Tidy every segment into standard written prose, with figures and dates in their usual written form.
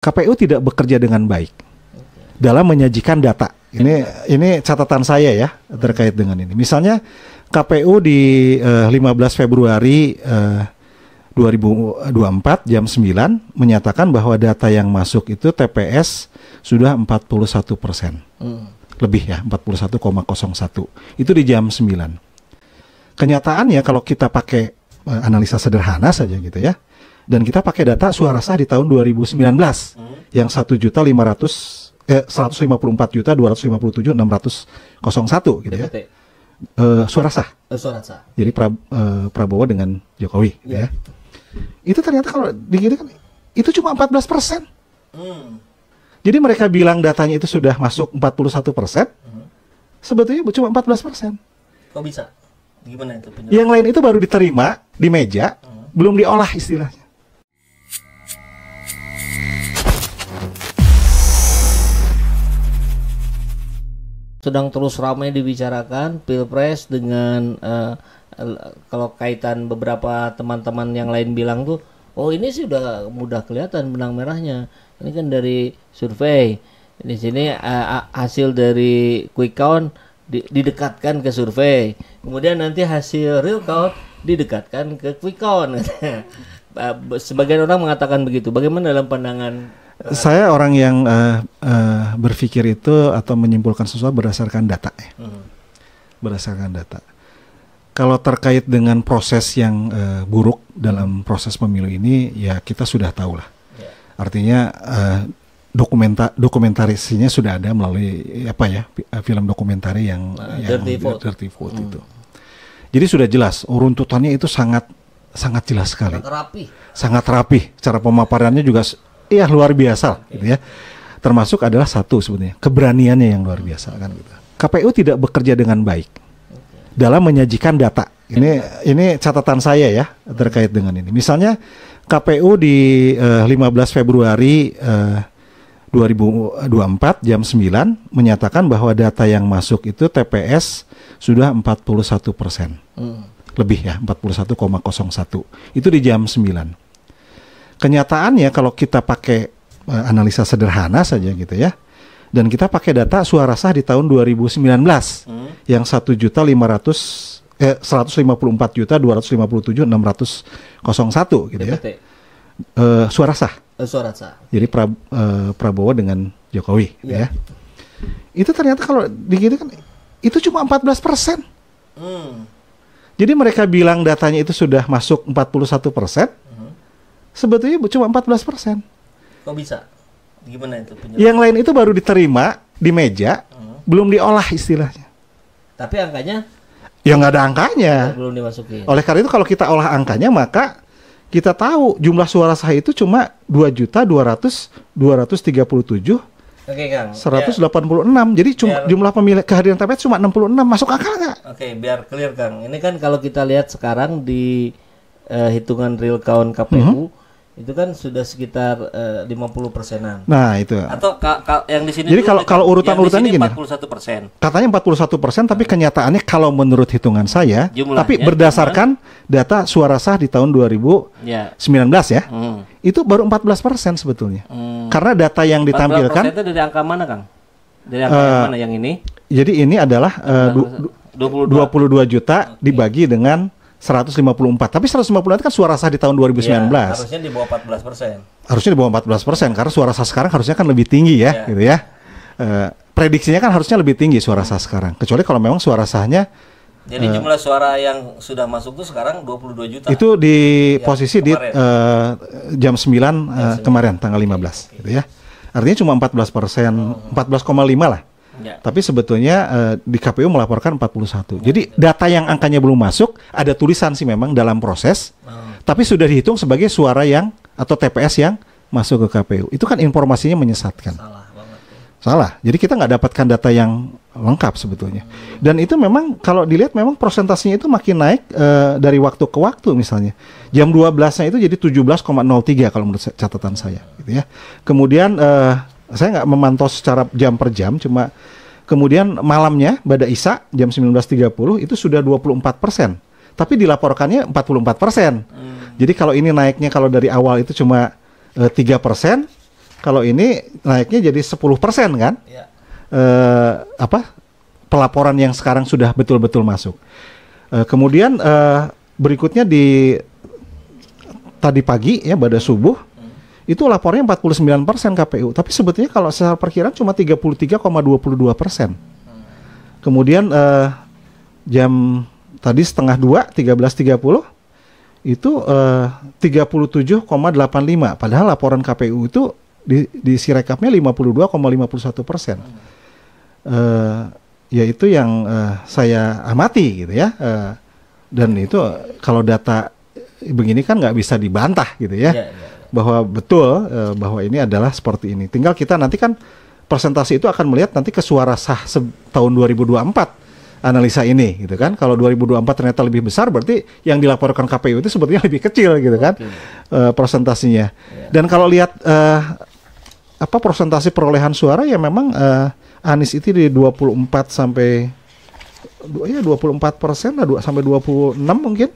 KPU tidak bekerja dengan baik dalam menyajikan data. Ini catatan saya ya terkait dengan ini. Misalnya KPU di 15 Februari 2024 jam 9 menyatakan bahwa data yang masuk itu TPS sudah 41%. Lebih ya, 41,01. Itu di jam 9. Kenyataannya kalau kita pakai analisa sederhana saja gitu ya, dan kita pakai data suara sah di tahun 2019 yang 1.554.257.601 gitu ya. Suara sah. Jadi Prabowo dengan Jokowi gitu ya. Itu ternyata kalau digitukan itu cuma 14%. Jadi mereka bilang datanya itu sudah masuk 41%. Sebetulnya cuma 14%. Kok bisa? Gimana itu? Yang lain itu baru diterima di meja, belum diolah istilahnya. Sedang terus ramai dibicarakan Pilpres dengan kalau kaitan beberapa teman-teman yang lain bilang tuh, oh ini sih udah mudah kelihatan benang merahnya. Ini kan dari survei. Di sini hasil dari quick count didekatkan ke survei. Kemudian nanti hasil real count didekatkan ke quick count. Sebagian orang mengatakan begitu. Bagaimana dalam pandangan? Saya orang yang berpikir itu atau menyimpulkan sesuatu berdasarkan data ya. Berdasarkan data. Kalau terkait dengan proses yang buruk dalam proses pemilu ini, ya kita sudah tahu lah. Artinya dokumentasinya sudah ada melalui film dokumenter yang Dirty Vote itu. Jadi sudah jelas runtutannya itu sangat jelas sekali. Sangat rapi. Cara pemaparannya juga luar biasa gitu ya. Termasuk adalah satu sebetulnya keberaniannya yang luar biasa kan gitu. KPU tidak bekerja dengan baik dalam menyajikan data. Ini catatan saya ya terkait dengan ini. Misalnya KPU di 15 Februari 2024 jam 9 menyatakan bahwa data yang masuk itu TPS sudah 41%. Lebih ya, 41,01. Itu di jam 9. Kenyataannya kalau kita pakai analisa sederhana saja gitu ya, dan kita pakai data suara sah di tahun 2019 yang 154.257.601 gitu ya. Suara sah. Jadi Prabowo dengan Jokowi gitu ya. Itu ternyata kalau digitukan itu cuma 14%. Jadi mereka bilang datanya itu sudah masuk 41%. Sebetulnya cuma 14%. Kok bisa? Gimana itu? Yang lain itu baru diterima di meja, belum diolah istilahnya. Tapi angkanya? Ya nggak ada angkanya. Belum dimasukin. Oleh karena itu kalau kita olah angkanya, maka kita tahu jumlah suara sah itu cuma 2.237.186. Jadi jumlah pemilih kehadiran TPS cuma 66. Masuk akal nggak? Oke, biar clear Kang. Ini kan kalau kita lihat sekarang di hitungan real count KPU itu kan sudah sekitar 50%-an. Nah, itu. Atau yang di sini. Jadi kalau urutan-urutannya gini. 41%. Katanya 41%, tapi kenyataannya kalau menurut hitungan saya, tapi berdasarkan data suara sah di tahun 2019 ya. Itu baru 14% sebetulnya. Karena data yang ditampilkan 14% itu dari angka mana, Kang? Dari angka yang mana yang ini? Jadi ini adalah 22 juta dibagi dengan 154. Tapi 154 kan suara sah di tahun 2019. Ya, harusnya di bawah 14%. Harusnya di bawah 14% karena suara sah sekarang harusnya kan lebih tinggi ya, gitu ya. Prediksinya kan harusnya lebih tinggi suara sah sekarang. Kecuali kalau memang suara sahnya jadi jumlah suara yang sudah masuk tuh sekarang 22 juta. Itu di posisi di jam 9 kemarin tanggal 15 gitu ya. Artinya cuma 14%, 14,5 lah. Tapi sebetulnya di KPU melaporkan 41. Jadi data yang angkanya belum masuk, ada tulisan sih memang dalam proses, tapi sudah dihitung sebagai suara yang atau TPS yang masuk ke KPU. Itu kan informasinya menyesatkan. Salah. Jadi kita nggak dapatkan data yang lengkap sebetulnya. Dan itu memang kalau dilihat memang prosentasenya itu makin naik dari waktu ke waktu misalnya. Jam 12-nya itu jadi 17,03 kalau menurut catatan saya gitu ya. Kemudian saya nggak memantau secara jam per jam, cuma kemudian malamnya pada Isya jam 19.30 itu sudah 24%, tapi dilaporkannya 44%. Jadi kalau ini naiknya kalau dari awal itu cuma 3%, Kalau ini naiknya jadi 10% kan? Ya. Pelaporan yang sekarang sudah betul-betul masuk. Kemudian berikutnya di tadi pagi ya pada subuh itu lapornya 49% KPU. Tapi sebetulnya kalau secara perkiraan cuma 33,22%. Kemudian jam tadi setengah 2, 13.30 itu 37,85. Padahal laporan KPU itu di Sirekapnya 52,51%. Yaitu yang saya amati gitu ya. Dan itu kalau data begini kan nggak bisa dibantah gitu ya. Bahwa betul bahwa ini adalah seperti ini. Tinggal kita nanti kan presentasi itu akan melihat nanti ke suara sah tahun 2024 analisa ini gitu kan. Kalau 2024 ternyata lebih besar berarti yang dilaporkan KPU itu sebetulnya lebih kecil gitu kan. Presentasinya. Dan kalau lihat presentasi perolehan suara ya memang Anies itu di 24 sampai 24% sampai 26 mungkin.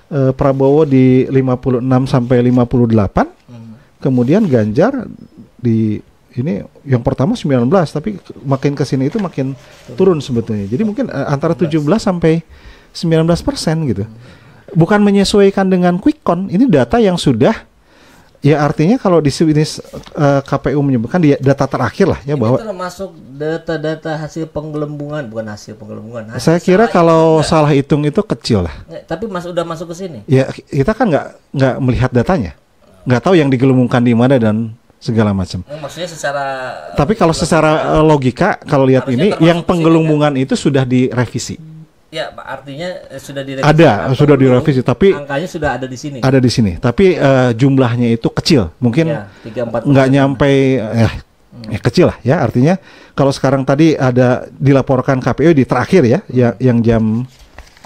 Prabowo di 56 sampai 58. Kemudian Ganjar di ini yang pertama 19 tapi makin kesini itu makin turun sebetulnya. Jadi mungkin antara 17 sampai 19% gitu. Bukan menyesuaikan dengan quick count. Ini data yang sudah ya artinya kalau di sini KPU menyebutkan di data terakhir lah ya ini bahwa termasuk data-data hasil penggelembungan bukan hasil penggelembungan. Saya kira kalau salah hitung itu kecil lah. Tapi udah masuk ke sini. Ya kita kan nggak melihat datanya, nggak tahu yang digelembungkan di mana dan segala macam. Maksudnya secara. Tapi kalau secara logika kalau lihat ini yang penggelembungan itu sudah direvisi. Ya, artinya sudah direvisi. Sudah direvisi, tapi angkanya sudah ada di sini. Ada di sini, tapi jumlahnya itu kecil, mungkin ya, 3-4%. Nggak nyampe, kecil lah ya. Artinya kalau sekarang tadi ada dilaporkan KPU di terakhir ya, yang jam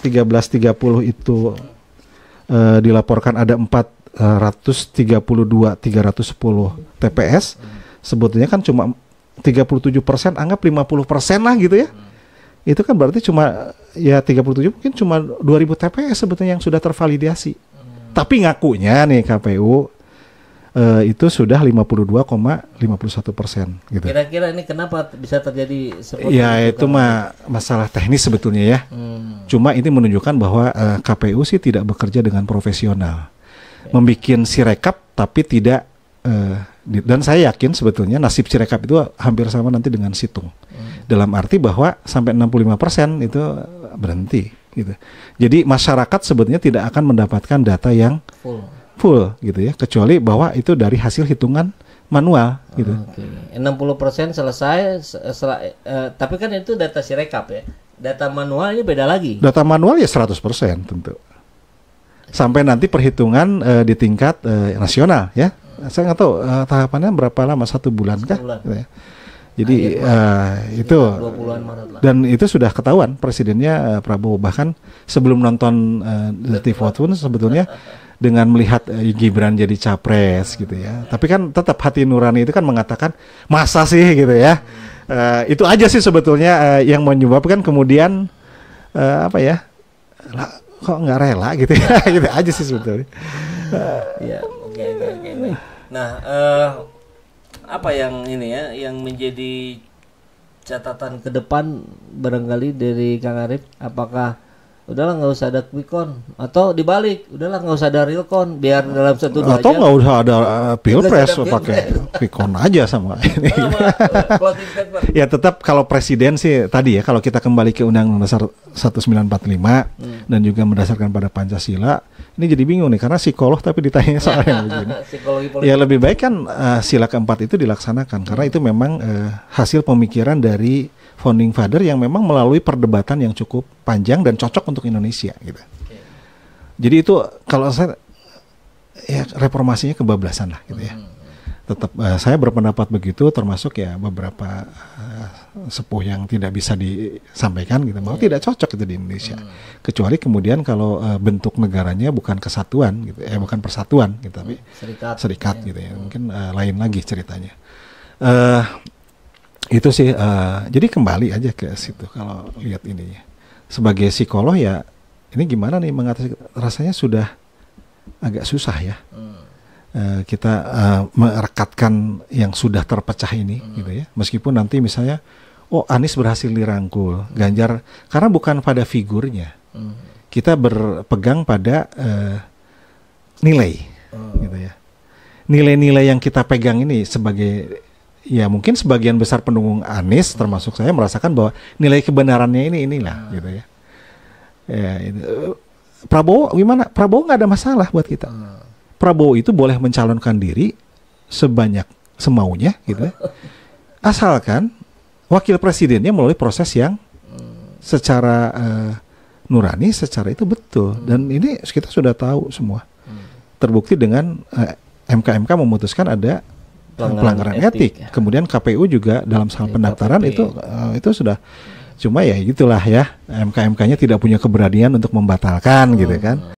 13.30 itu dilaporkan ada 432.310 TPS, sebetulnya kan cuma 37%, anggap 50% lah gitu ya. Itu kan berarti cuma ya 37 mungkin cuma 2.000 TPS sebetulnya yang sudah tervalidasi. Tapi ngakunya nih KPU itu sudah 52,51% gitu. Kira-kira ini kenapa bisa terjadi seperti ya itu mah masalah teknis sebetulnya ya. Cuma ini menunjukkan bahwa KPU sih tidak bekerja dengan profesional. Membikin Sirekap tapi tidak dan saya yakin sebetulnya nasib Sirekap itu hampir sama nanti dengan Situng. Dalam arti bahwa sampai 65% itu berhenti gitu. Jadi masyarakat sebetulnya tidak akan mendapatkan data yang full gitu ya, kecuali bahwa itu dari hasil hitungan manual gitu. 60% selesai tapi kan itu data Sirekap ya. Data manual ini beda lagi. Data manual ya 100% tentu. Sampai nanti perhitungan di tingkat nasional ya. Saya nggak tahu tahapannya berapa lama, 1 bulan kah? Gitu ya. Jadi itu dan itu sudah ketahuan presidennya Prabowo, bahkan sebelum nonton The Vote pun sebetulnya dengan melihat Gibran jadi capres gitu ya. Tapi kan tetap hati nurani itu kan mengatakan masa sih gitu ya. Itu aja sih sebetulnya yang menyebabkan kemudian kok nggak rela gitu ya. Gitu aja sih sebetulnya. Oke. Nah, apa yang ini ya, yang menjadi catatan ke depan barangkali dari Kang Arief, apakah udahlah nggak usah ada quick count atau dibalik, udahlah nggak usah ada real count biar dalam 1-2 jam atau nggak usah ada pilpres pakai quick count aja sama ini. Ya tetap kalau presiden sih tadi ya, kalau kita kembali ke Undang-Undang Dasar 1945 dan juga berdasarkan pada Pancasila, ini jadi bingung nih karena psikolog tapi ditanya soal yang begini. Ya lebih baik kan sila keempat itu dilaksanakan karena itu memang hasil pemikiran dari founding father yang memang melalui perdebatan yang cukup panjang dan cocok untuk Indonesia gitu. Jadi itu kalau saya ya reformasinya kebablasan lah gitu ya. Tetap saya berpendapat begitu, termasuk ya beberapa sepuh yang tidak bisa disampaikan gitu, mau tidak cocok itu di Indonesia. Kecuali kemudian kalau bentuk negaranya bukan kesatuan gitu, bukan persatuan gitu, tapi serikat gitu ya. Mungkin lain lagi ceritanya. Itu sih. Jadi kembali aja ke situ kalau lihat ininya. Sebagai psikolog ya, ini gimana nih mengatasi, rasanya sudah agak susah ya. kita merekatkan yang sudah terpecah ini, gitu ya. Meskipun nanti misalnya, oh Anies berhasil dirangkul, Ganjar, karena bukan pada figurnya, kita berpegang pada nilai, gitu ya. Nilai-nilai yang kita pegang ini sebagai, ya mungkin sebagian besar pendukung Anies, termasuk saya, merasakan bahwa nilai kebenarannya inilah, gitu ya. Prabowo gimana? Prabowo nggak ada masalah buat kita. Prabowo itu boleh mencalonkan diri sebanyak semaunya, gitu ya. Asalkan wakil presidennya melalui proses yang secara nurani, secara itu betul. Dan ini kita sudah tahu semua. Terbukti dengan MK memutuskan ada pelanggaran etik. Ya. Kemudian KPU juga dalam hal pendaftaran itu sudah, cuma ya gitulah ya, MK-nya tidak punya keberanian untuk membatalkan, gitu kan.